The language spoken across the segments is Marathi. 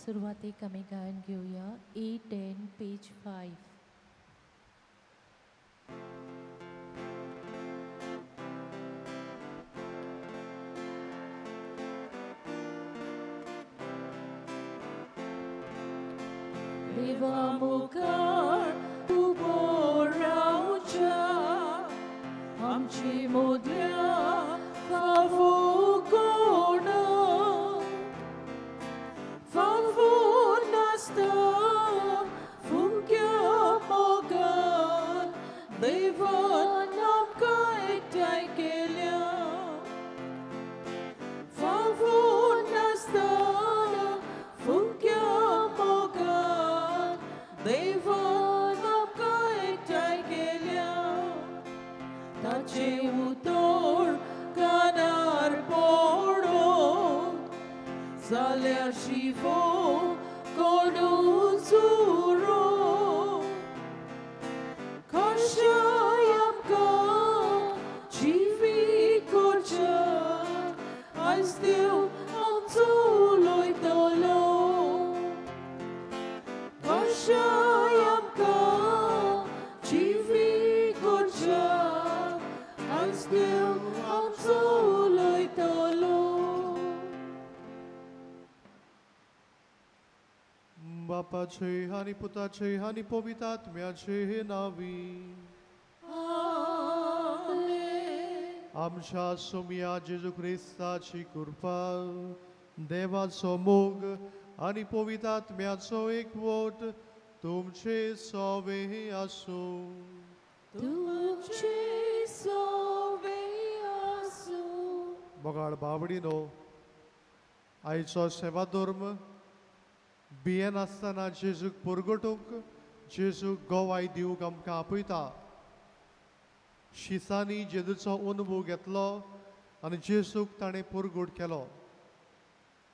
सुरुवातीक आमी गायन घेऊया A10 पेज 5. देवा मुखार उबो रावच्या आमची मोदल्या फावो कोण फावो नासता फुंक्या मोगान देवान आमकां एकठांय केल्या फावो नासता फुंक्या मोगान देवान आमकां एकठांय केल्या ताचे उतर कानार पडोन जाल्यार शिवो कोडून सुरो कशाय आमकां जिवीत करच्या आयज देव आमचो उलयतलो कशाय आमकां जिवीत करच्या आयज देव आमचो उलयतलो. बापाचे आणि पुताचे आणि पवित्रात्म्याचे नावी आमच्या सोम्या जेजू ख्रिस्ताची कृपा देवाचो मोग आणि पवित्रात्म्याचो एकवट तुमचे सवे आसो. तुमचे सवे आसो. मोगाळ बावडीनो आयचो सेवा धर्म बियेन आसतना जेजूक परगटूंक जेजूक गोवाय दिवंक आमकां आपयता. शिसांनी जेजूचो अनुभव घेतलो आनी जेजूक ताणें परगट केलो.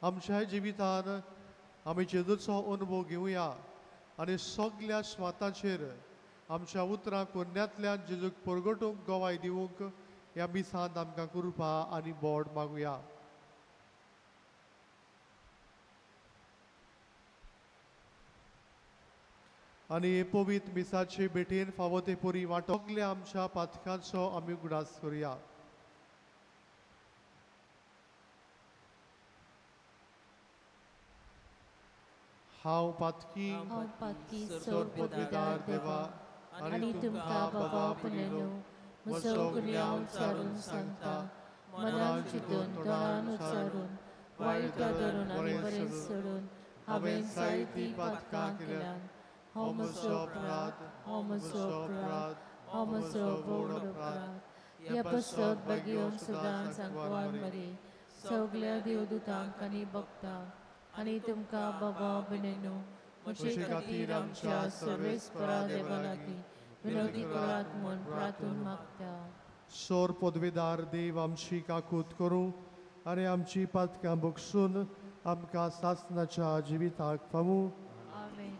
आमच्या जिवितान आमी जेजूचो अनुभव घेवया आनी सगल्या स्वाताचेर आमच्या उतरां कोन्यांतल्यान जेजूक परगटूंक गोवाय दिवंक ह्या मिसांत आमकां कृपा आनी बोड मागुया. आनी पवित्र मिसाचे भेटेन फावो ते परी वांटो सगल्या आमच्या पातकांचो आमी उगडास करुया. हांव पातकी सोर पदवीदार देवा आनी तुमकां बाबा आपणेलो म्हजो गुन्यांव उच्चारून सांगता मनान चिंतून तोंडान उच्चारून वायटा धरून आनी बरें सोडून हांवें जायतीं पातकां केल्यान हो म्हजो अपराध हो म्हजो अपराध हो म्हजो व्हड अपराध. ह्या पसत बेगीन सुदान सांगवान मरे सगल्या देवदूतांक आनी भक्तांक आनी तुमकां बाबा बिनेनो म्हजे खातीर आमच्या सर्वेस्परा देवा लागीं विनोदी करात म्हूण प्रार्थून मागता. सोर पदवीदार देव आमची काकूत करूं आनी आमची पातकां बगसून आमकां सासणाच्या जिविताक पावूं. आमेन.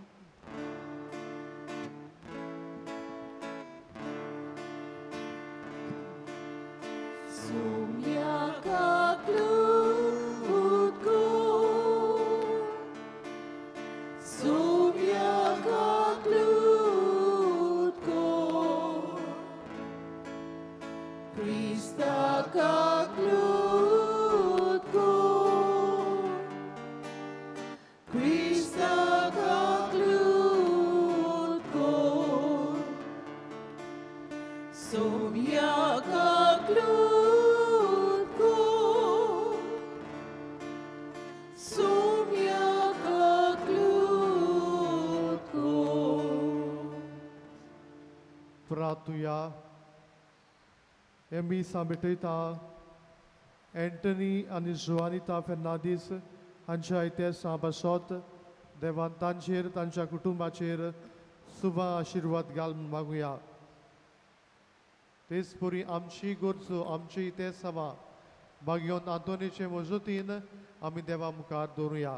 प्रार्थुया. हे मिसा भेटयता एंटनी आनी जुआनिता फेर्नांदीस हांच्या इतिहासा बसत देवान तांचेर तांच्या कुटुंबाचेर शुभ आशिर्वाद घाल मागुया. तेच परी आमची गरजो आमची इतिहासा भाग्योन आंतोनीचे मजतीन आमी देवा मुखार दवरुया.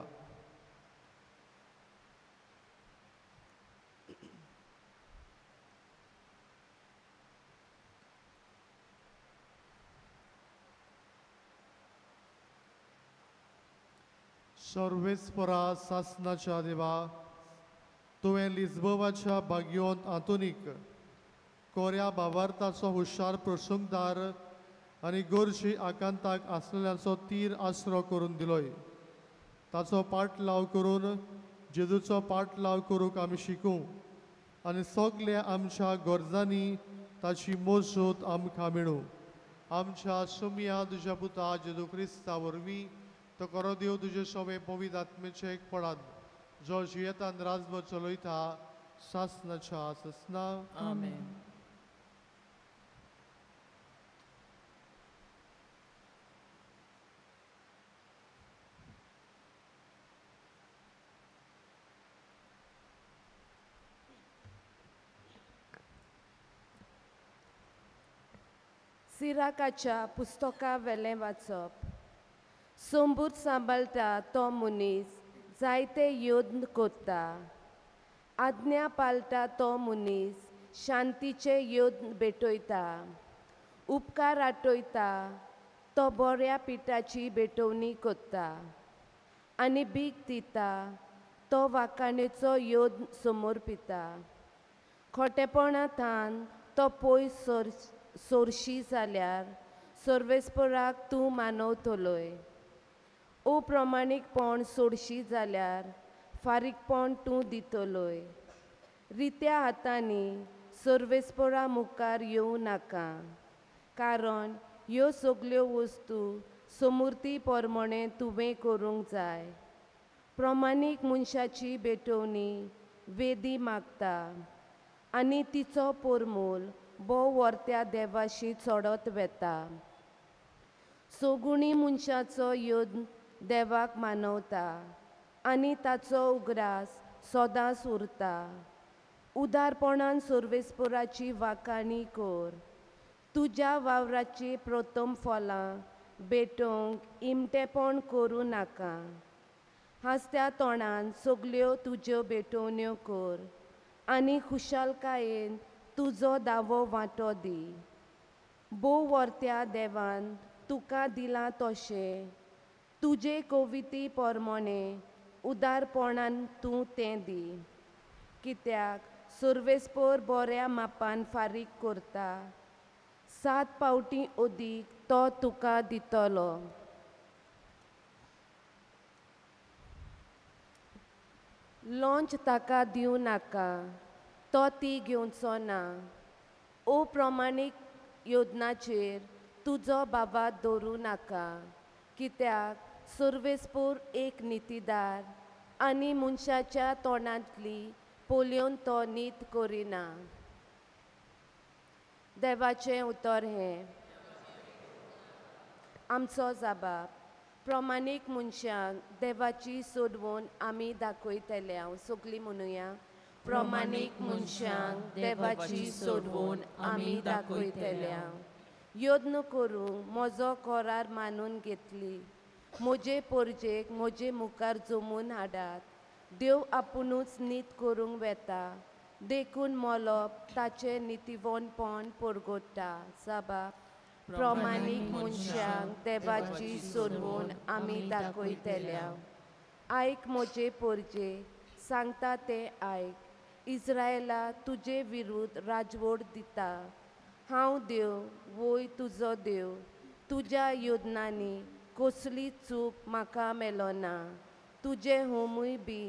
सर्वेस्परा सासनाच्या देवा तुवें लिस्बोवाच्या बागयोन आतुनीक कोऱ्या भावार्थाचो हुशार प्रसंगदार आनी गोरशी आकांताक आसलेल्यांचो तीर आसरो करून दिलोय. ताचो पाटलाव करून जेजूचो पाटलाव करूंक आमी शिकूं आनी सगल्या आमच्या गरजांनी ताची मोजूत आमकां मेळूं. आमच्या सुमया तुज्या पुता जेजू क्रिस्ता वरवीं तो करो देव तुजे सवे पवित्र आत्मेचे एकपणान जो जियेतान राजभर चलयता सासनाच्या आसना. आमेन. सिराकाच्या पुस्तका वेलें वाचप. समबूत सांबाळटा तो मनीस जायते यत्न करता. आज्ञा पाळटा तो मनीस शांतीचे यत्न भेटयता. उपकार आटयता तो बऱ्या पिठाची भेटवणी करता. आनी भीक दिता तो वाकाणेचो यत्न समर्पिता. खोटेपणांतल्यान तो पयस सोरशी जाल्यार सर्वेस्पराक तूं मानवतलोय. अप्रमाणीकपण सोडशी जाल्यार फारीकपण तूं दितलोय. रित्या हातांनी सर्वेस्परा मुखार येवं नाका कारण ह्यो सगल्यो वस्तू समृद्धी प्रमाणे तुवें करूंक जाय. प्रमाणीक मनशाची भेटवणी वेदी मागता आनी तिचो पोरमोल वर्त्या देवाशी चडत वेता. सगुणी मनशाचो यत्न देवाक मानवता आनी ताचो उगडास सदांच उरता. उदारपणान सर्वेस्पराची वाखाणी कर. तुज्या वावराची प्रथम फळां भेटोवंक इमटेपण करूं नाका. हांसत्या तोंडान सगल्यो तुज्यो भेटवण्यो कर आनी खुशालकायेन तुजो दावो वांटो दी. वर्त्या देवान तुका दिलां तशें तुजे कविते प्रमाणे उदारपणान तूं तें दी. कित्याक सर्वेस्पर बऱ्या मापान फारीक करता. 7 पावटी अदीक तो तुका दितलो. लॉंच ताका दिवं नाका तो ती घेवचो ना. अप्रमाणीक योजनाचेर तुजो बाबाद दवरूं नाका कित्याक सर्वेस्पर एक नितीदार आनी मनशाच्या तोंडांतली पोलयोन तो नीत करिना. देवाचें उतर हें. आमचो जाबाब. प्रमाणीक मनशांक देवाची सोडवून आमी दाखयतल्या. सगलीं म्हणुया. प्रमाणीक मनशांक देवाची सोडवून आमी दाखयतल्या. यत्न करूं म्हजो करार मानून घेतली. म्हजे परजेक म्हजे मुखार जमून हाडात. देव आपुणूच नीत करूंक वेता देखून मोलप ताचें नितीवणपण परगडटा. जाबाब. प्रमाणीक मनशांक देवाची सोडवून आमी दाखयतल्या. आयक म्हजे परजे सांगता तें आयक. इस्रायेला तुजे विरुद्ध राजवट दिता. हांव देव वय तुजो देव. तुज्या योजनांनी कसली चूक म्हाका मेलो ना. तुजे होमूय बी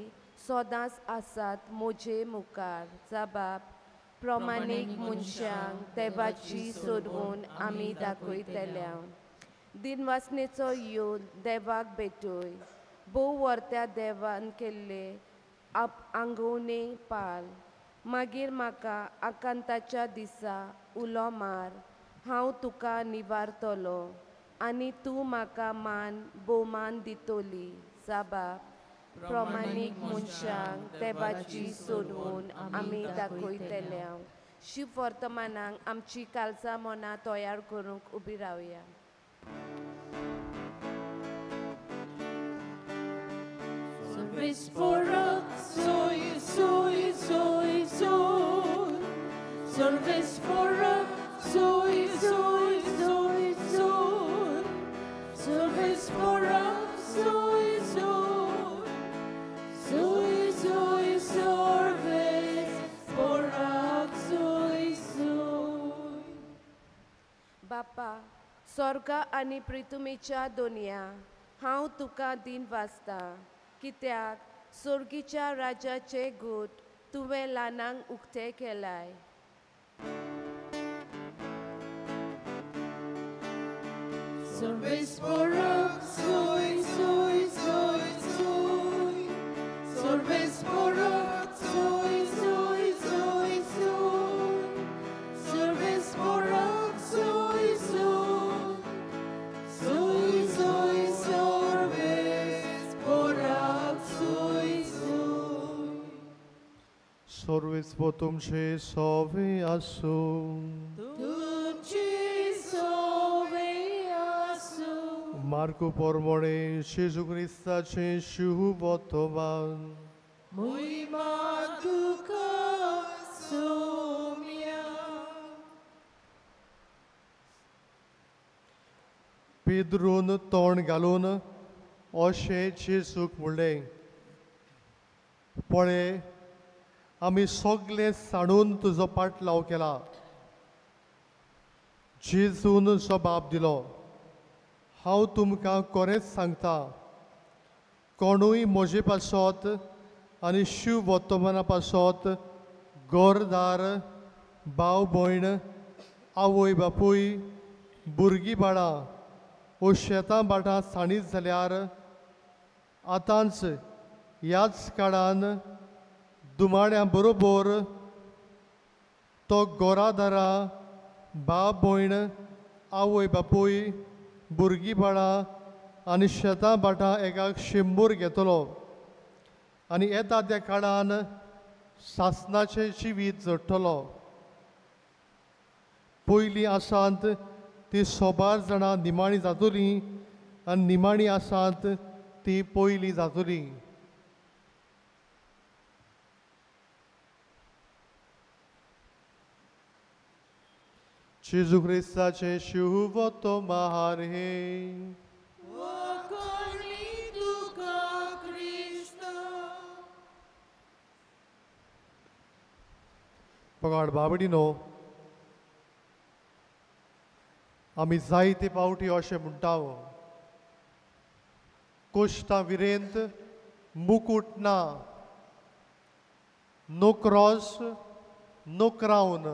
सदांच आसात म्हजे मुखार. जाबाब. प्रमाणीक मनशांक देवाची सोडवून आमी दाखयतल्या. दिनवासनेचो योद देवाक भेटय. वर्त्या देवान केल्ले आंगवणे पाल. मागीर म्हाका आकांताच्या दिसा उलो मार. हांव तुका निवारतलो आनी तूं म्हाका मान भोवमान दितली. जाबाब. प्रमाणीक मनशांक देवाची सोडवून आमी दाखयतल्या. शिव वर्तमानाक आमची कालचां मनां तयार करूंक उबी रावया. सर्वेस्पora, soy, soy, soy, soy. सर्वेस्पora, soy, soy, soy, soy. सर्वेस्पora, soy, soy. बापा स्वर्गा आनी पृथ्वीच्या दोनया हांव तुका दिन वाचता कित्याक सुर्गीच्या राजाचे गूट तुवें ल्हानांक उक्ते केलाय. Servis Barak, soy, soy, soy, soy. Servis Barak, soy, soy, soy, soy. Servis Barak, soy, soy. Soy, soy, Servis Barak, soy, soy. Servis votum se sove asum. Marco Pormone, Jesu Christa ce Shuvotovan. Mój matuka sumia. Pedron तोंड घालून अशें जेसूक म्हणलें, पळय आमी सगळे साणून तुजो पाटलाव केला. जेजून जबाब दिलो, हांव तुमकां खरेंच सांगता, कोणूय म्हजे पासत आनी शिव वर्तमाना पासत घरदार भाव भयण आवय बापूय भुरगीं बाळां वो शेतां भाटां साणीत जाल्यार आतांच ह्याच काळान दुमाड्यां बरोबर तो घरादारा भाव भयण आवय बापूय भुरगीं बाळां आनी शेतां भाटां एकाक 100 घेतलो आनी येता त्या काळान सासणाचें जिवीत जडटलो. पयलीं आसांत ती 100 जाणां निमाणी जातलीं आनी निमाणी आसांत ती पयलीं जातलीं. Gesù Cristo ce sciuvoto mahare. पगाड बाबडीनो आमी जायते पावटी अशें म्हणटाव, कोश्टां विरेंत मुकुट ना, नो क्रॉस नो क्रावन.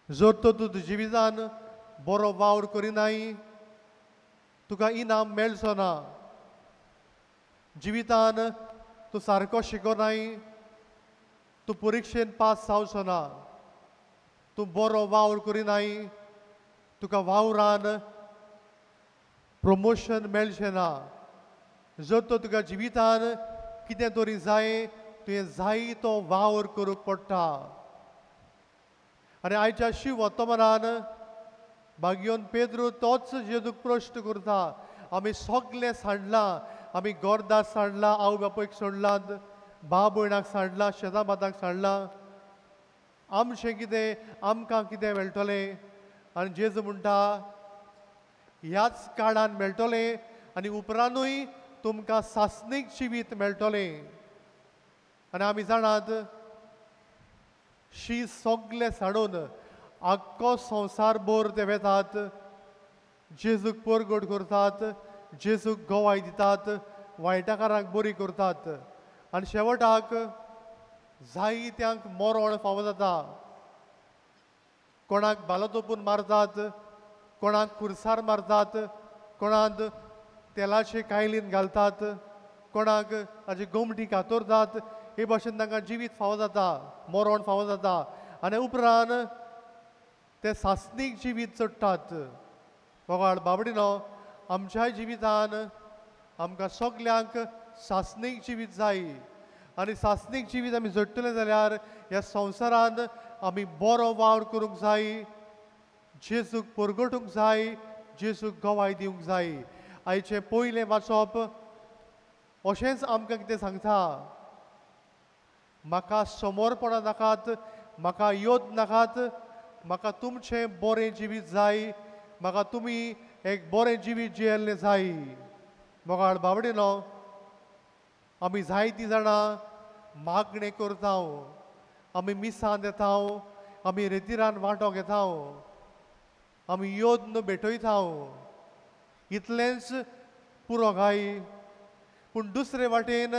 जर तर तूं जिवितान बरो वावर करिनाय तुका इनाम मेळचो ना. जिवितान तूं सारको शिकोनाय तूं परिक्षेन पास जावचो ना. तूं बरो वावर करिनाय तुका वावरान प्रमोशन मेळचें ना. जर तर तुका जिवितान कितें तरी जाय तुवें जाय तो वावर करूंक पडटा. आनी आयच्या शिव वर्तमानान भाग्योन पेद्रू तोच जेजूक प्रश्न करता, आमी सगळे सांडलां, आमी गोरदार सांडलां, आवय बापूयक सोडलात, भाव भयणाक सांडलां, शेतां भाताक सांडलां, आमचें कितें आमकां कितें मेळटलें. आनी जेजू म्हणटा ह्याच काळान मेळटलें आनी उपरांतूय तुमकां सासणीक जिवीत मेळटलें. आनी आमी जाणात शी सगळे साडून आख्खो संवसार भर ते वेतात, जेजूक परगट करतात, जेजूक गोवाय दितात, वायटाकारांक बरी करतात आनी शेवटाक जायत्यांक मरण फावो जाता. कोणाक बालो तोपून मारतात, कोणाक कुरसार मारतात, कोणाक तेलाचे कायलीन घालतात, कोणाक हाजी गोमटी कातोरतात. हे भाशेन तांकां जिवीत फावो जाता, मरण फावो जाता आनी उपरांत ते सासणीक जिवीत चडटात. वगाड बाबडीनो आमच्याय जिवितान आमकां सगल्यांक सासणीक जिवीत जाय. आनी सासणीक जिवीत आमी जडटले जाल्यार ह्या संवसारांत आमी बरो वावर करूंक जाय, जेजूक परगटूंक जाय, जेजूक गोवाय दिवंक जाय. आयचें पयलें वाचप अशेंच आमकां कितें सांगता, म्हाका समोरपणां नाकात, म्हाका योद नाकात, म्हाका तुमचें बरें जिवीत जाय, म्हाका तुमी एक बरें जिवीत जियेल्लें जाय. मोगाळ बाबडीनो आमी जायतीं जाणां मागणें करता, आमी मिसां देता, आमी रेतीरान वांटो घेता, आमी योद्न भेटयत हांव इतलेंच पुरो काय पूण दुसरे वाटेन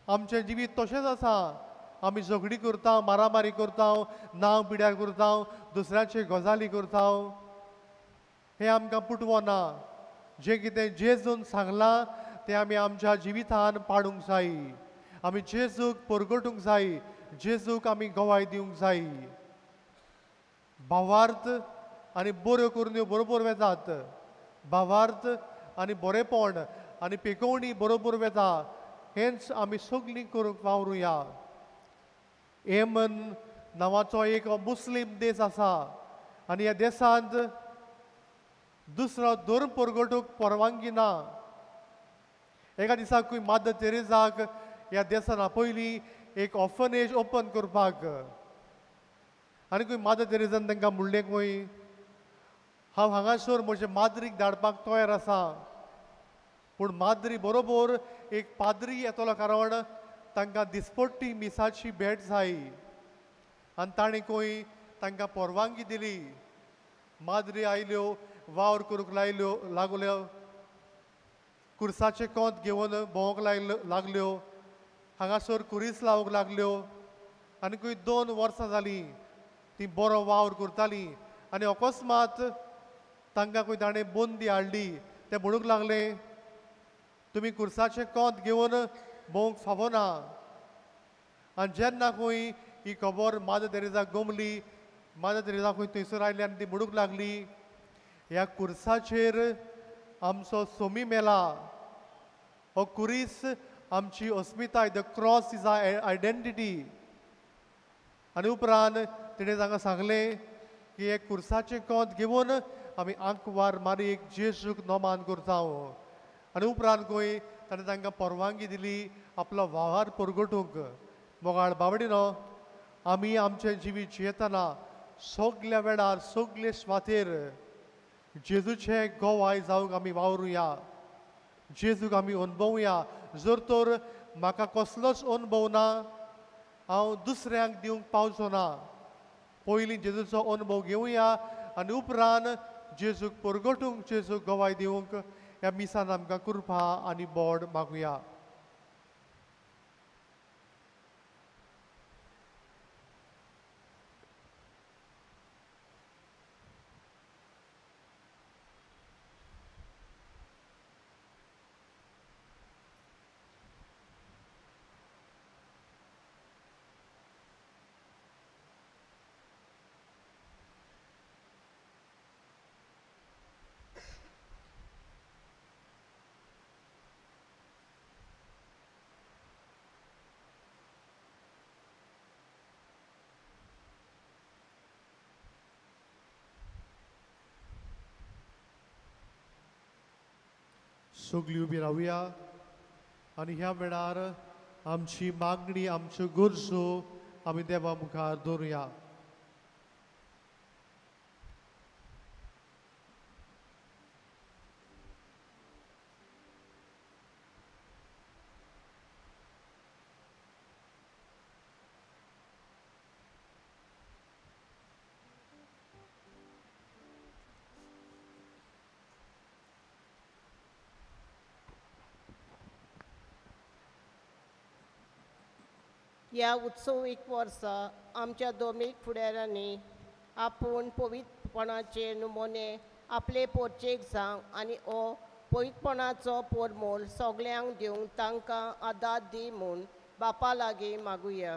आमचें जिवीत तशेंच आसा आमी झगडी करता मारामारी करता नांव पिड्यार करता दुसऱ्याचे गजाली करता हें आमकां पुटवो ना जें कितें जेजून सांगलां तें आमी आमच्या जिवितान पाडूंक जाय आमी जेजूक परगटूंक जाय जेजूक आमी गोवाय दिवंक जाय भावार्थ आनी बऱ्यो करून बरोबर वेतात भावार्थ आनी बरेपण आनी पेकोवणी बरोबर वेता हेंच आमी सगळीं करूंक वावरुया येमन नांवाचो एक मुस्लीम देश आसा आनी ह्या देशांत दुसरो धर्म परगटूंक परवानगी ना एका दिसाक मादर तेरेजाक ह्या देशान पयलीं एक ऑर्फनेज ओपन करपाक आनी खंय मादर तेरेजान तांकां म्हणलें खंय हांव हांगासर म्हजे माद्रीक धाडपाक तयार आसा पूण माद्री बरोबर एक पाद्री येतलो कारण तांकां दिसपट्टी मिसाची भेट जाय आनी ताणें खंय तांकां परवानगी दिली माद्री आयल्यो वावर करूंक लागल्यो कुर्साचे कोंत घेवन भोंवंक लागल्यो हांगासर कुरीस लावंक लागल्यो आनी खंय 2 वर्सां जालीं ती बरो वावर करताली आनी अकस्मात तांकां खंय ताणें बंदी हाडली ते म्हणूंक लागले तुमी कुर्साचे कोंत घेवन भोंवंक फावो ना आनी जेन्ना खंय ही खबर मादर तेरेजाक गमली मादर तेरेजा खंय थंयसर आयली आनी ती म्हणूंक लागली ह्या कुर्साचेर आमचो सोमी मेला हो कुरीस आमची अस्मिताय the cross is our identity आनी उपरांत तिणें तांकां सांगलें की हे कुर्साचें कोंत घेवन आमी आंकवार मारीक जेजूक नोमान करता आनी उपरांत खंय ताणें तांकां परवानगी दिली आपलो वावर परगटूंक मोगाळ बावडीनो आमी आमचें जिवीत जियेतना सगल्या वेळार सगले स्वातेर जेजूचें गोवाय जावंक आमी वावरुया जेजूक आमी अनुभवुया जर तर म्हाका कसलोच अनुभव ना हांव दुसऱ्यांक दिवंक पावचो ना पयलीं जेजूचो अनुभव घेवया आनी उपरांत जेजूक परगटूंक जेजूक गोवाय दिवंक ह्या मिसान आमकां कृपा आनी बोड मागुया सगळीं उबी रावया आनी ह्या वेळार आमची मागणी आमच्यो गरजो आमी देवा मुखार दवरुया ह्या उत्सवीक वर्सा आमच्या दोमीक फुडाऱ्यांनी आपूण पवित्रपणाचे नमुने आपले पोरचेक सांग आनी हो पवित्रपणाचो पोरमोल सगळ्यांक दिवंक तांकां आदार दी म्हूण बापा लागीं मागुया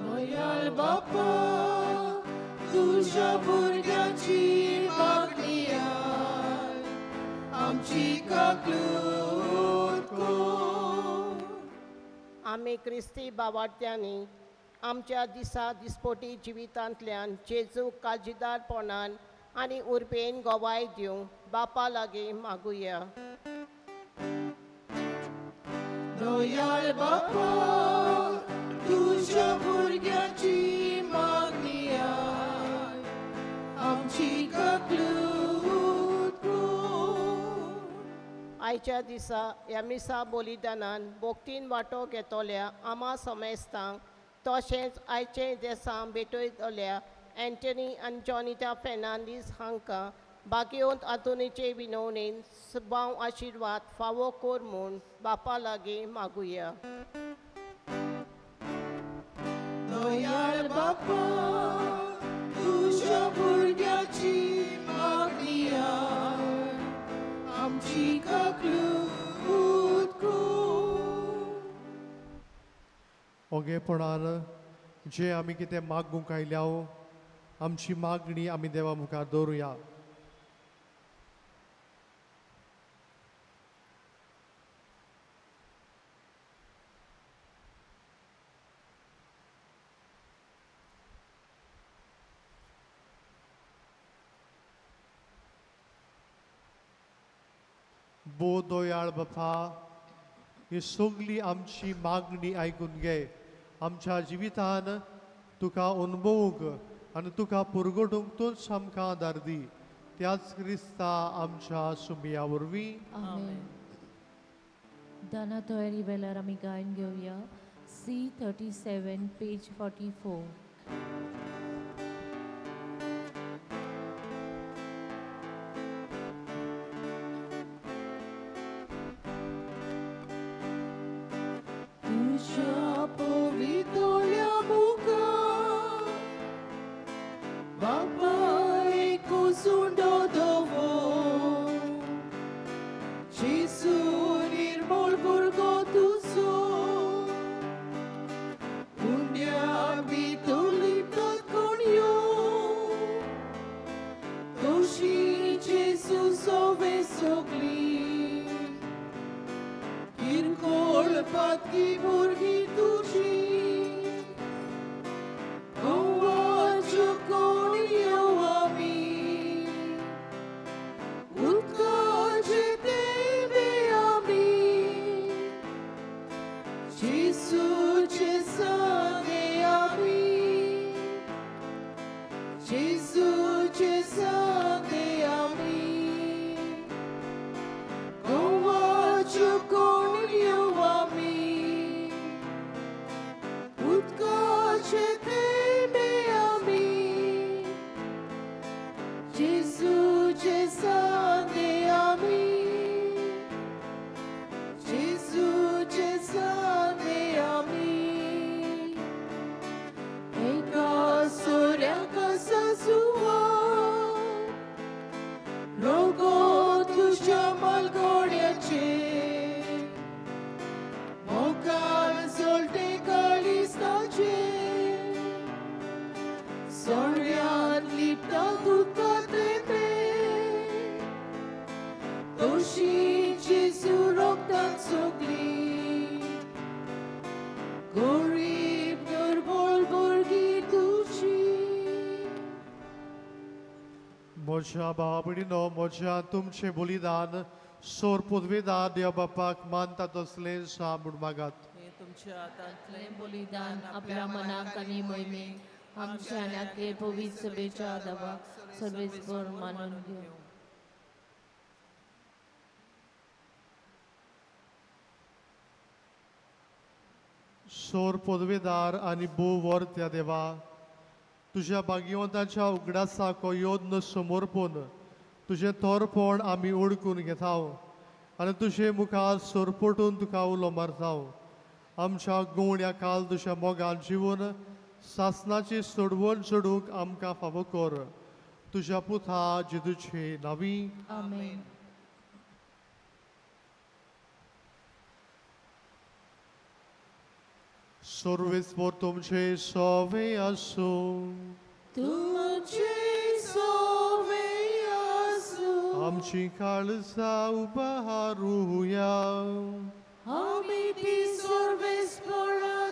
दयाल बापा तुझ्या भुरग्याची मागणी आय आमची काकलूत कर आमी क्रिस्ती बावार्थ्यांनी आमच्या दिसपोटी जिवितांतल्यान जेजूक काळजीदारपणान आनी उर्बेन गोवाय दिवंक बापा लागीं मागुया दयाल बापा तुझ्या भुरग्याची मागणी आय आमची काकलूत कर आयच्या दिसा ह्या मिसा बलिदानान भोक्तीन वांटो घेतोल्या आमा समेस्तांक तशेंच आयचे देसां भेटयतल्या अँटनी आनी जॉनिटा फेर्नांदीस हांकां बागेवंत आतोनीचे विनवणेन सबाव आशिर्वाद फावो कोर म्हूण बापा लागीं मागुया. दयाळ बापा तुझ्या भुरग्याची मागणी आय, आमची काकलूक उदकूं. ओगेपणान जे आमी कितें मागूंक आयल्या आमची मागणी आमी देवा मुखार दवरुया. बो दोयाळ बापा, ही सगळी आमची मागणी आयकून घे. आमच्या जिवितान तुका अनुभवूंक आनी तुका पुरगटूंक तूंच आमकां आदार दी. त्याच क्रिस्ता आमच्या सुमया वरवीं. आमेन. दाना तयारी वेळार आमी गायन घेवया C37 पेज 44. तुझ्या पवित्रोल्या मुखार बापा एको सुंडो दवो, जेसू निर्मळ भुरगो तुजो पुण्या भितरली तोणयो, तोशी जेसू सोवे सोगली किरकोळ पातकी भुरगी तुजी गोवाच्यो कोणयो आमी, उदकाचे तेंबे आमी, जेसूचे सांगे आमी, जेसूचे सांगे आमी, गोवाच्यो कोणयो आमी, उदकाचे तेंबे आमी, जेसूचे सांगे आमी, जेसूचे सांगे आमी. एका सोऱ्याका सासुवा रोगो तुझ्या मालगोड्याचे, मोगान सोलटे काळिस्ताचे, सोऱ्यान लिपता तुका तेंबे, तोशी जेसू रोगतान सोगली, गरीब निर्मळ भुरगी तुजी. म्हज्या बाबडीनो, म्हज्या तुमचें बलिदान सोर पदवेदार देव बापाक मानता तसलें सांबूड मागात. हे तुमच्या हातांतले बलिदान आपल्या मनाक आनी मोहिमेक आमच्या आनी आख्खे पवित्र सभेच्या आदाराक सर्वेस्पर मानून घेऊ. सोर पदवेदार आनी बो वर्त्या देवा, तुझ्या भाग्यवंताच्या उगडासाक योद्न समर्पण तुझें तोरपण आमी ओळखून घेता आनी तुझे मुखार सोरपटून तुका उलो मारता. आमच्या गुवण्या काल तुझ्या मोगान जिवन सासनाची सोडवण सोडूंक आमकां फावो कर. तुझ्या पुता जेजूचे नांवी. आमेन. सर्वेस्पर तुमचे सोवे आसूं. तुमचे सोवे आसूं. आमची काळजां उबारूया. आमी ती सर्वेस्पराताय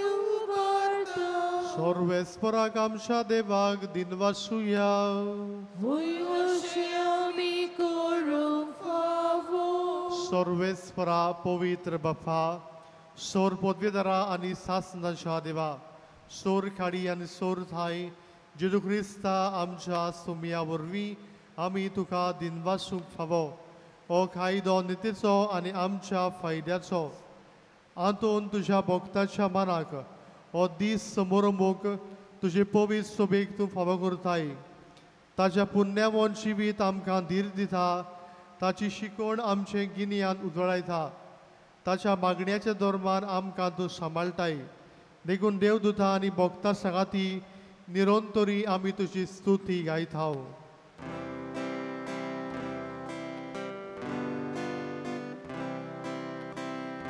उबारता. सर्वेस्पराक आमच्या देवाक दिनवासुया. वयवशे आमी करूंक फावो. सर्वेस्परा पवित्र बापा, सोर पदवेदारा आनी सासनाच्या देवा, सोर खाडी आनी सोर थाय जेजू क्रिस्ता आमच्या सुमया वरवीं आमी तुका दिनवासूंक फावो. हो कायदो नितीचो आनी आमच्या फायद्याचो. आंतून तुज्या भक्ताच्या मनाक हो दीस समोरमूक तुजे पवित्र सोबेक तूं फावो करताय ताच्या पुण्यावन जिवीत आमकां धीर दिता ताची शिकवण आमचे गिन्यांत उजळायता ताच्या मागण्याच्या दरम्यान आमकां तूं सांबाळटाय देखून देवदूता आनी भक्तां सांगाती निरंतरी आमी तुजी स्तुती गायताव.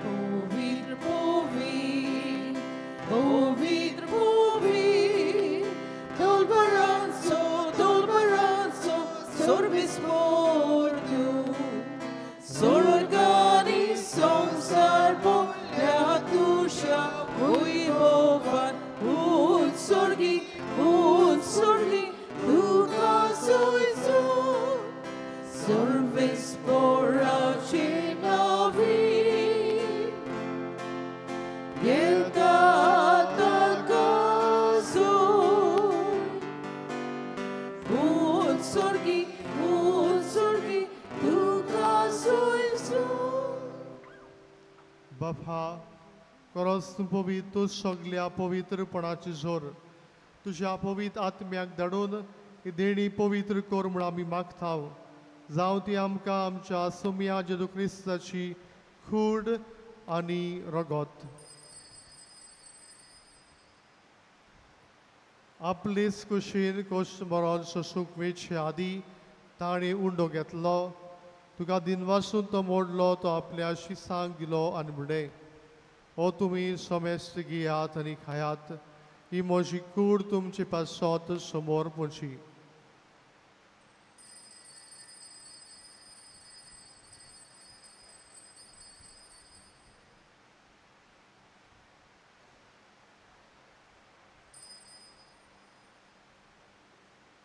Pavitr, pavitr, pavitr, pavitr, dolbaranzo, sorbis mordu, sorgani samsar po lehatusha, uivovan, utsorgi, tu kasoizo, sorbis porachinavi. बापा खरोच तूं पवित्र तूं सगल्या पवित्रपणाची जोर तुज्या पवित्र आत्म्याक धाडून ही देणी पवित्र कर म्हूण आमी मागताव जावं ती आमकां आमच्या सोम्या जेजू क्रिस्ताची खूड आनी रगत. आपलेच कुशीन कोश्ट मरण सोसूंक मेळचे आदी ताणें उंडो घेतलो तुका दिनवासून तो मोडलो तो आपल्या शिसांक दिलो आनी म्हणलें हो तुमी सोमेस्त घेयात आनी खायात ही म्हजी कूड तुमचे पासत समोर पोची.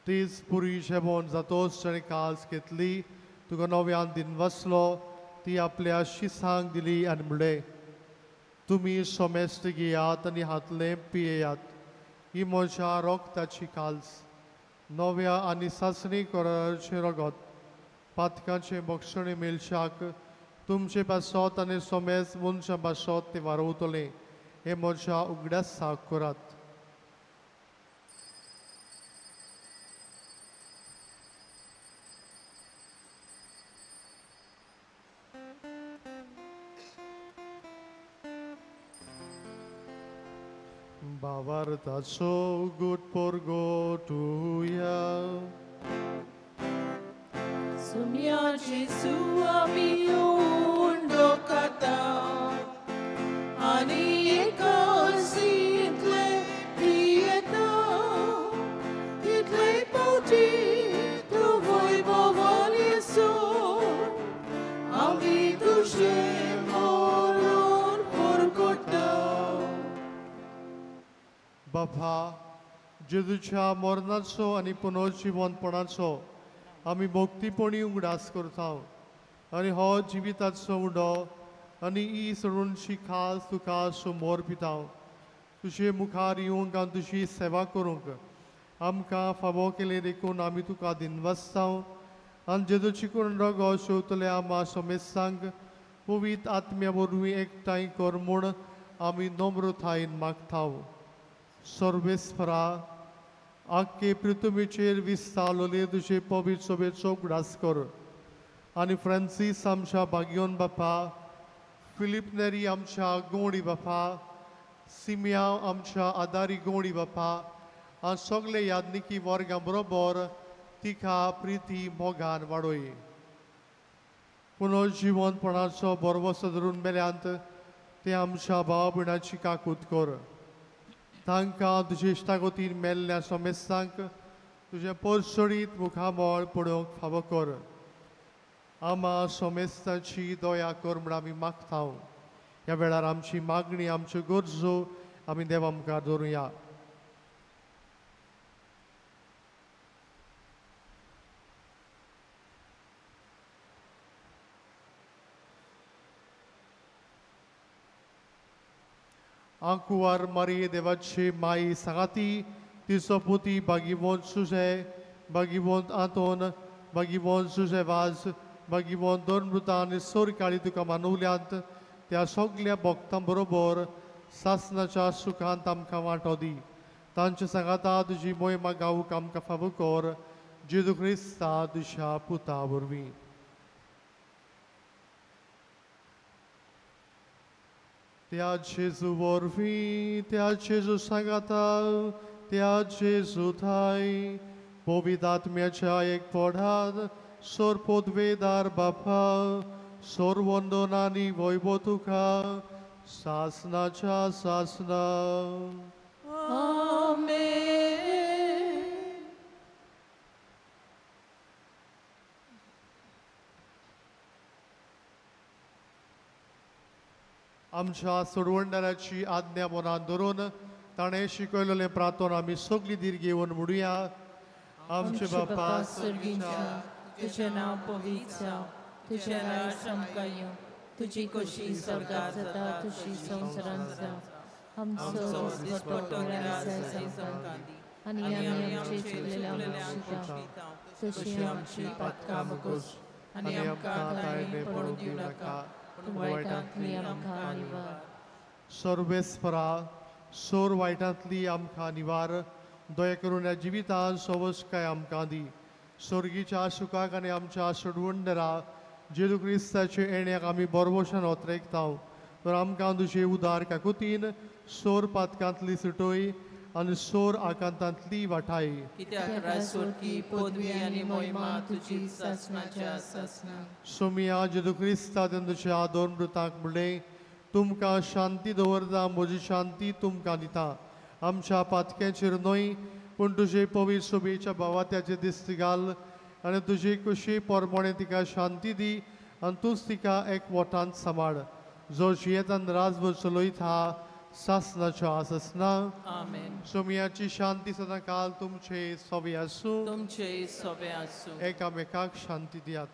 तीच पुरी जेवण जातोच ताणें कास घेतली तुका नव्यान दिन वसलो ती आपल्या शिसांक दिली आनी म्हणलें तुमी सोमेस्त घेयात आनी हातलें पियेयात ही म्हज्या रोगताची काल्स नव्या आनी सासणी कराचे रगत पातकांचे भक्षणे मेलशाक तुमचे पासत आनी सोमेस्त मनशा पासत ते वारवतलें हे म्हज्या उगड्यासाक करात. Bavartaso good porgo tuya. Sumia Jesu amiundo kata ani ekosi itle pieta itle pauti tu voi bovaliso ami tushe moron porgota. बापा जेजूच्या मरणाचो आनी पुनर्जीवनपणाचो आमी भक्तीपणी उगडास करता आनी हो जिविताचो उडो आनी ही सडूनशी खास तुका समोर पिता तुजे मुखार येवंक आनी तुजी सेवा करूंक आमकां फावो केले देखून आमी तुका दिनवासता आनी जेजूची करून रगो शेवतले आमा सोमेस्तांक पवित्र आत्म्या वरवीं एकठांय कर म्हूण आमी नम्रतायेन मागता. सर्वेस्परा आख्खे पृथ्वीचेर विस्तारलोले तुजे पवित्र सोबेचो उगडास कर आनी फ्रांसीस आमच्या भाग्योन बापा फिलिप नेरी आमच्या गोंडी बापा सिमिया आमच्या आदारी गोंडी बापा आनी सगळे यादनिकी वर्गां बरोबर तिका प्रिती मोगान वाडोय. पुनर्जीवनपणाचो बरवसो धरून मेल्यांत ते आमच्या भाव भयणाची काकूत कर तांकां तुजे इश्टागतीन मेल्ल्या सोमेस्तांक तुजे परसडीत मुखामळ पडोवंक फावो कर. आमा सोमेस्ताची दया कर म्हूण आमी मागता. ह्या वेळार आमची मागणी आमच्यो गरजो आमी देवा मुखार दवरुया. आंकुवार मारी देवाची माई सांगाती तिचो पुती भागिवंत सुजे भागिवंत आंतोन भागिवंत सुजे वाज भागिवंत दोन मृतां आनी सोर काळी तुका मानवल्यांत त्या सगळ्या भक्तां बरोबर सासनाच्या सुखांत आमकां वांटो दी तांच्या सांगाता तुजी मोहिमा गावूक आमकां फावो कर जेजू क्रिस्ता तुज्या पुता वरवीं. त्या जेजू वरवीं त्या जेजू सांगाता त्या जेजू थाय पवित्र आत्म्याच्या एकपणान सोर पदवेदार बापा सोर वंदनांनी वैभव तुका सासनाच्या सासना. आमेन. आमच्या सोडवणदाराची आज्ञा मनात धरून ताणें शिकयलेलें प्रार्थना आमी सगळीं दीर घेवन म्हणुया. आमचे बापा स्वर्गीच्या तुझें नांव पवित्र जावं, तुझें राज्य आमकां येवं, तुजी कशी स्वर्गात जाता तशी संवसारांत जावं. आमचो दिसपट्टो आज आमकां दी, आनी आमी आमचे चुकलेल्यांक क्षमता तशी आमची पातकां मागोस, आनी आमकां घालये पडूं दिवं नाका, पूण वायटांतली आमकां निवार. सर्वेस्परा सोर वायटांतली आमकां निवार. दया करून ह्या जिवितांत सवस्काय आमकां दी. स्वर्गीच्या सुखाक आनी आमच्या सोडवणदारा जेजू क्रिस्ताचे येण्याक आमी बरवशान ओतरेकता. तर आमकां तुजे उदार काकुतीन सोर पातकांतली सुटोय आनी सोर आकांतांतली वाटाय. कित्याक रासोरकी पदवी आनी मोहिमा तुजी सासणाच्या सासना. सोमिया जेजू क्रिस्ता तुझ्या दोन मृतांक म्हणलें तुमकां शांती दवरता, म्हजी शांती तुमकां दिता. आमच्या पातक्यांचेर न्हय पूण तुजे पवित्र सोबेच्या भावात्याचे दिश्टी घाल आनी तुजे कुशी परमणे तिका शांती दी आनी तूंच तिका एकवटांत सांबाळ. जो जियेतान राजभर चलयता सासनाच्या सासना. आमेन. सोमियाची शांती सदां काल तुमचे सोबे आसूं. तुमचे सोबे आसूं. एकामेकाक शांती दियात.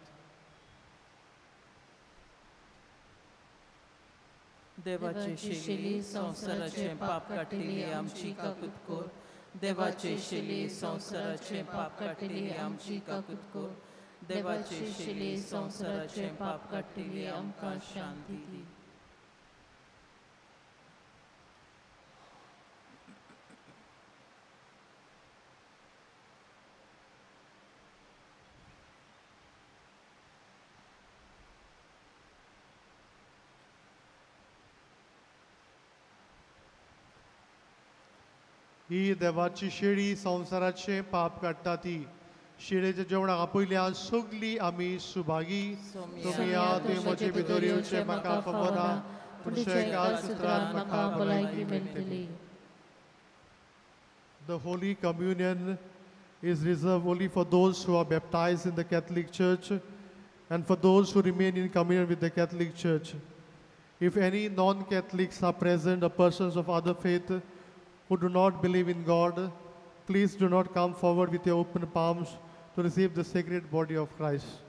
देवाचे शेली संसाराचे पाप काटिली आमची काकूत कोर. देवाचे शेली संसाराचे पाप काटिली आमची काकूत कोर. देवाचे शेली संसाराचे पाप काटिली आमकां शांती दी. ही देवाची शेळी संसाराचे पाप काडटा ती. शेळेच्या जेवणाक आपयल्यान सगळीं आमी सुभागी. सोमिया तुवें म्हजे भितर येवचें म्हाका खबर ना, पूण एका सुत्रान म्हाका भलायकी मेळटली. The Holy Communion is reserved only for those who are baptized in the Catholic Church and for those who remain in communion with the Catholic Church. If any non-Catholics are present or persons of other faith who do not believe in God, please do not come forward with your open palms to receive the sacred body of Christ.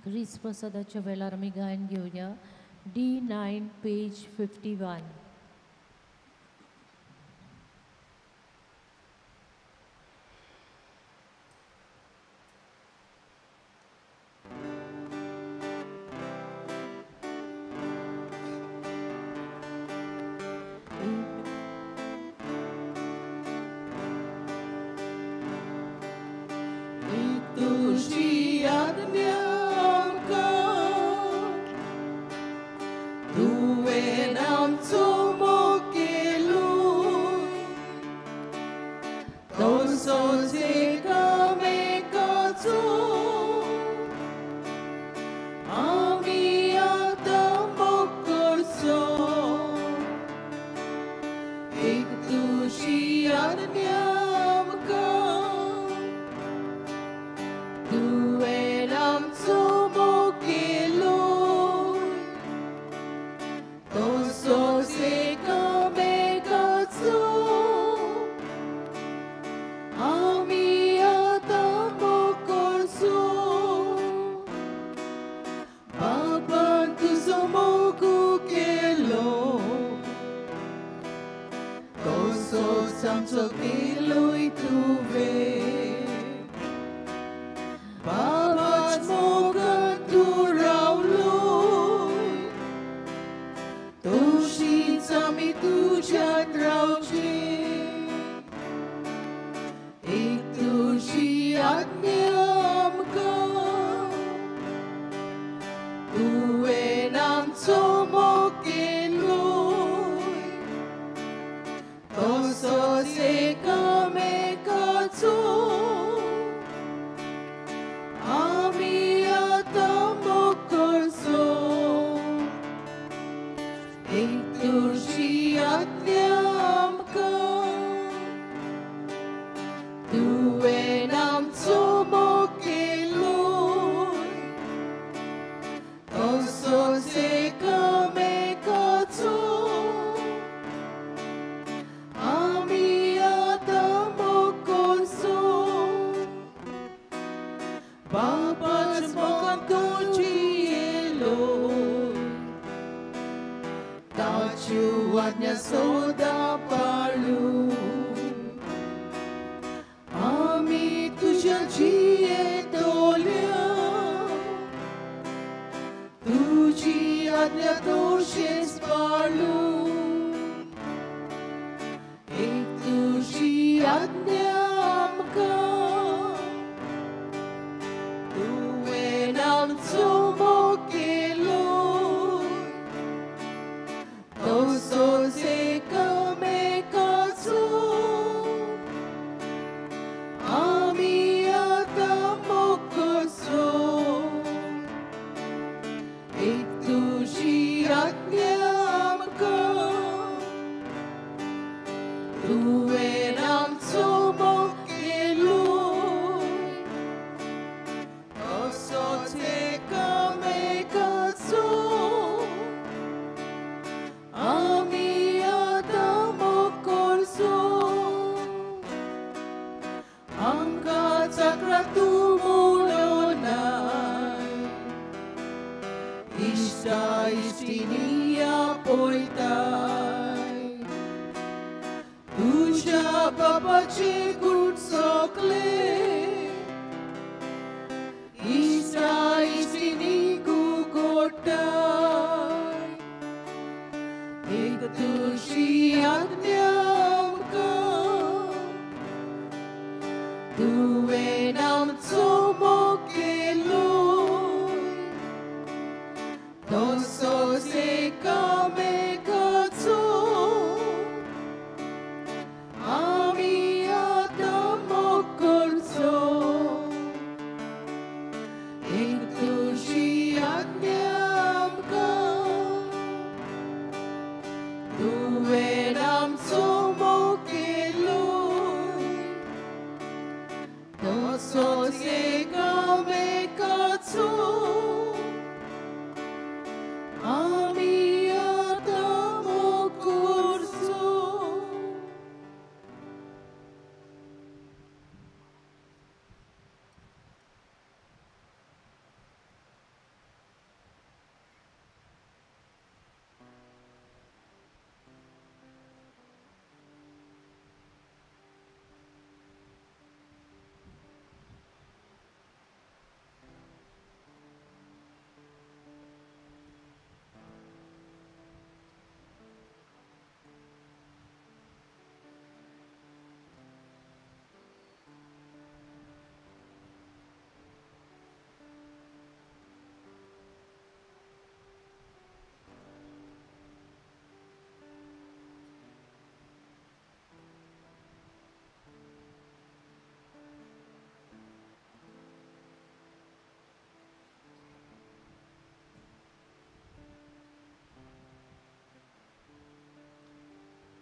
ग्रीस प्रसादाच्या वेळार आमी गायन घेवया. D9 page 51. तुझी आज्ञा तुवें आमचो आमचो केलोय तुवें बाबाच मोगान तूं रावलोय तशीच आमी तुज्यात रावची एक तुजी आज्ञा आमकां तुवें आमचो मोग केलोय तसोच एकामेकाचो आमी आतां मोग करचो एक तुजी आज्ञा आमकां तुवें आमचो मोग केलोय तसोच एकामेकाचो आमी आतां मोग करचो बाबाच मोगान तुजी येलोय ताच्यो आज्ञा सदां पाळू आमी तुज्या जियेतोल्या तुजी आज्ञा तोशेच पाळू एक तुजी आज्ञा आमकां तुवें आमचो मोग केलोय तसोच एकामेकाचो आमी आतां मोग करचो एक तुजी आज्ञा आमकां तुवें आमचो मोग केलोय तसोच एकामेकाचो आमी आतां मोग करचो आमकां चक्रां तूं मोडोनाय इश्टा इश्टिणी आपयताय तुज्या बाबाचे गुट सोकले इश्टा इश्टिणी गुगोटाय एक तुजी आज्ञा आमकां तुवें आमचो मोग केलोय तसोच एकामेकाचो आमी आतां मोग करचो एक तुजी आज्ञा आमकां तुवें आमचो मोग केलोय तसोच एकामेकाचो आमी आतां मोग करचो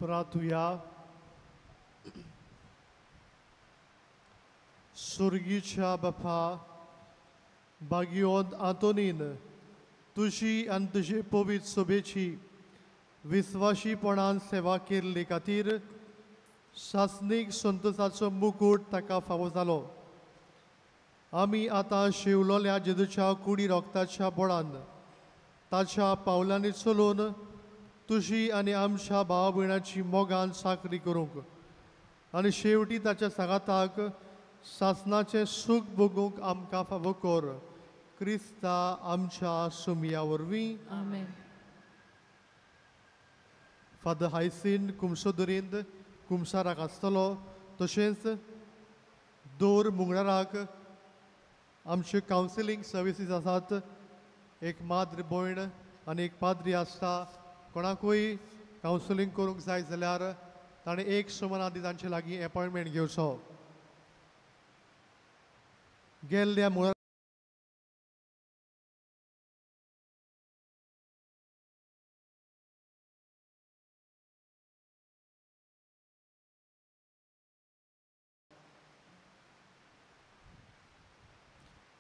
प्रार्थुया स्वर्गीच्या बापा बागियोंत आंतोनीन तुजी आनी तुजे पवित्र सोबेची विस्वाशीपणान सेवा केल्ले खातीर शासनीक संतोषाचो मुकुट ताका फावो जालो आमी आतां शिवलोल्या जेजूच्या कुडी रोगताच्या बोळान ताच्या पावलांनी चलून तुजी आनी आमच्या भाव भयणांची मोगान साखरी करूंक आनी शेवटी ताच्या सांगाताक सासणाचें सूख भोगूंक आमकां फावो कर. क्रिस्ता आमच्या सुमया वरवीं. आमेन. फादर हायसिन कुमसोदरींत कुमसाराक आसतलो तशेंच दोर मुंगडाराक आमच्यो कावन्सिलींग सर्विसीस आसात. एक माद्र भयण आनी एक पाद्री आसता. कोणाकूय कावन्सिलींग करूंक जाय जाल्यार ताणें एक सुमार आदी तांचे लागीं एपॉयंटमेंट घेवचो. गेल्ल्या मुळार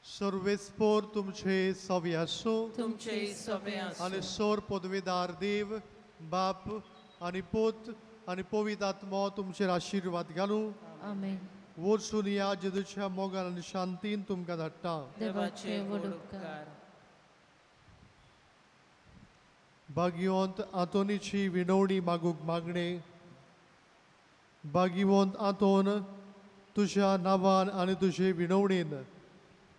सर्वेस्पोर तुमचे सवे आसूं. तुमचे सवे आसूं. आनी सोर पदवेदार देव बाप आनी पोत आनी पवित्र आत्मो तुमचेर आशिर्वाद घालूं. आमेन. वचून या जेजूच्या मोगान आनी शांतीन तुमकां धाडटा. देवाचे व्हड उपकार. भाग्यवंत आंतोनीची विनवणी मागूंक मागणे. भाग्यवंत आंतोन तुज्या नांवान आनी तुजे विनवणेन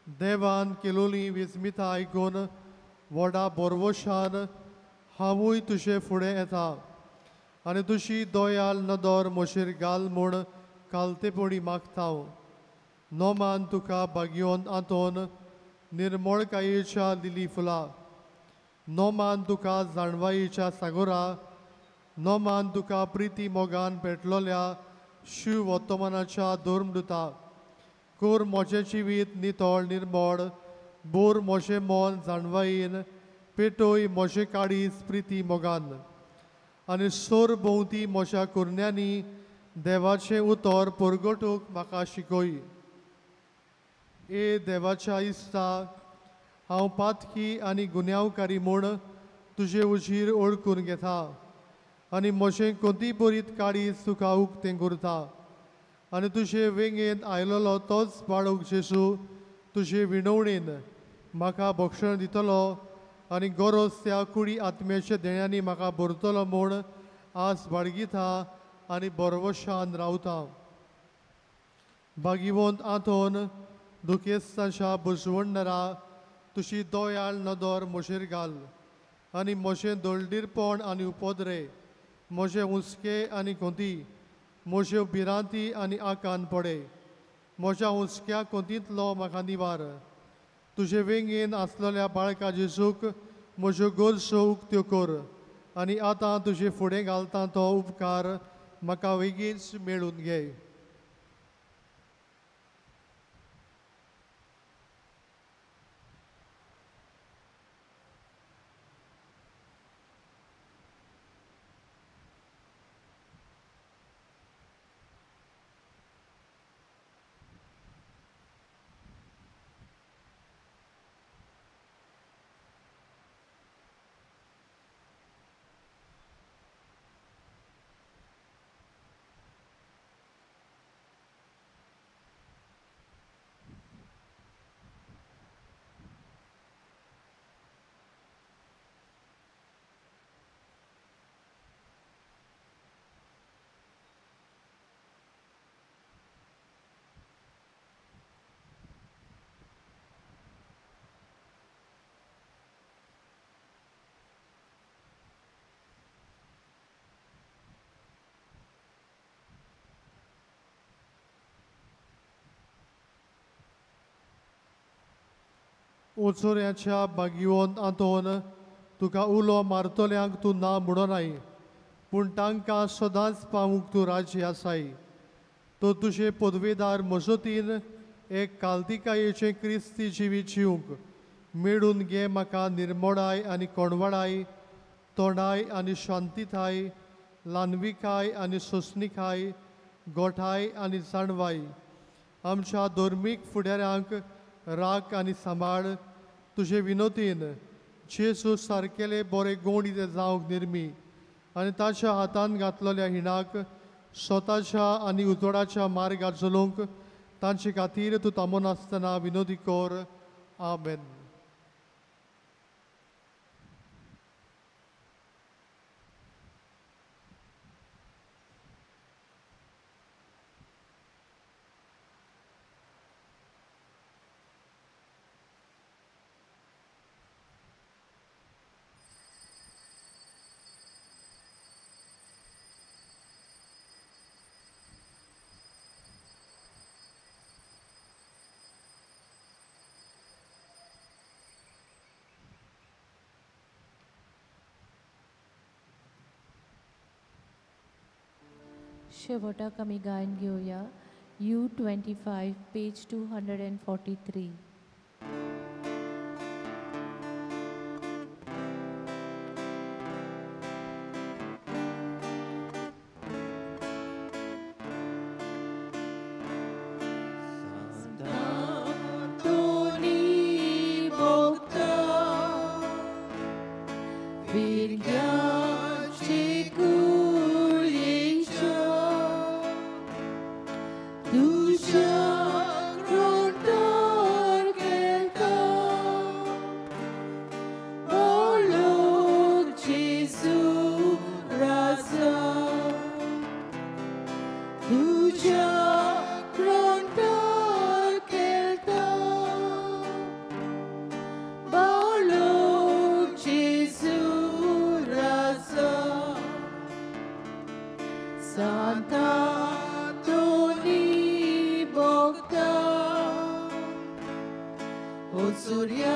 देवान केलोली विस्मिता आयकून व्हडा बोरवोशान हांवूय तुजे फुडें येता आनी तुजी दोयाल नदर म्हजेर घाल म्हूण कालतेपणी मागता. नोमान तुका भाग्यवंत आंतोन निर्मळकायेच्या लिली फुलां. नोमान तुका जाणवायेच्या सागोरा. नोमान तुका प्रिती मोगान पेटलोल्या शिव वर्तमानाच्या दोर्मदुता. कोर मोचें जिवीत नितळ निर्मळ. बोर मोचें मोन जाणवायेन. पेटोय मोचें काळीज प्रिती मोगान. आनी सोर भोंवती मोच्या कुरण्यांनी देवाचें उतर परगटूंक म्हाका शिकय. ए देवाच्या इश्टा, हांव पातकी आनी गुन्यांवकारी म्हूण तुजे उजीर ओळखून घेता आनी म्हजें कोंती बरीत काळीज तुका उक्तें करता. आनी तुजे वेंगेन आयलोलो तोच बाळूक जेजू तुजे विनवणेन म्हाका भक्षण दितलो आनी गरज त्या कुडी आत्म्याच्या देण्यांनी म्हाका भरतलो म्हूण आस बाळगिता आनी बोरवोशान रावता. भाग्यवंत आंतोन दुखेस्तांच्या बुजवणदारा तुजी दोयाळ नदर म्हजेर घाल आनी म्हजें दोळडीरपण आनी उपद्रे, म्हजें हुस्के आनी खोंती, म्हज्यो भिरांती आनी आकान पडे. म्हज्या हुस्क्या खोंतींतलो म्हाका निवार. तुजे वेंगेन आसलेल्या बाळका जेजूक म्हज्यो गरजो उक्त्यो कर आनी आतां तुजे फुडें घालता तो उपकार म्हाका बेगीनच मेळून घे. ओचोऱ्याच्या भाग्यवंत आंतोन तुका उलो मारतल्यांक तूं ना म्हणनाय, पूण तांकां सदांच पावूंक तूं राजी आसाय. तो तुजे पदवेदार मजतीन एक काल्तिकायेचें क्रिस्ती जिवीत जिवंक मेळून घे म्हाका निर्मळाय आनी कोणवळाय, तोंडाय आनी शांतीताय, ल्हानविकाय आनी सोंसणीकाय, गोठाय आनी जाणवाय. आमच्या धर्मीक फुडाऱ्यांक राख आनी सांबाळ. तुजे विनोतीन जेजू सारकेले बरे गोंडी ते जावंक निर्मी आनी ताच्या हातान घातलेल्या हिणाक स्वताच्या आनी उजवाडाच्या मार्गार चलूंक तांचे खातीर तूं थांबून आसतना विनोदी कर. आमेन. शेवटाक आमी गायन घेवया U25 पेज 243. Surya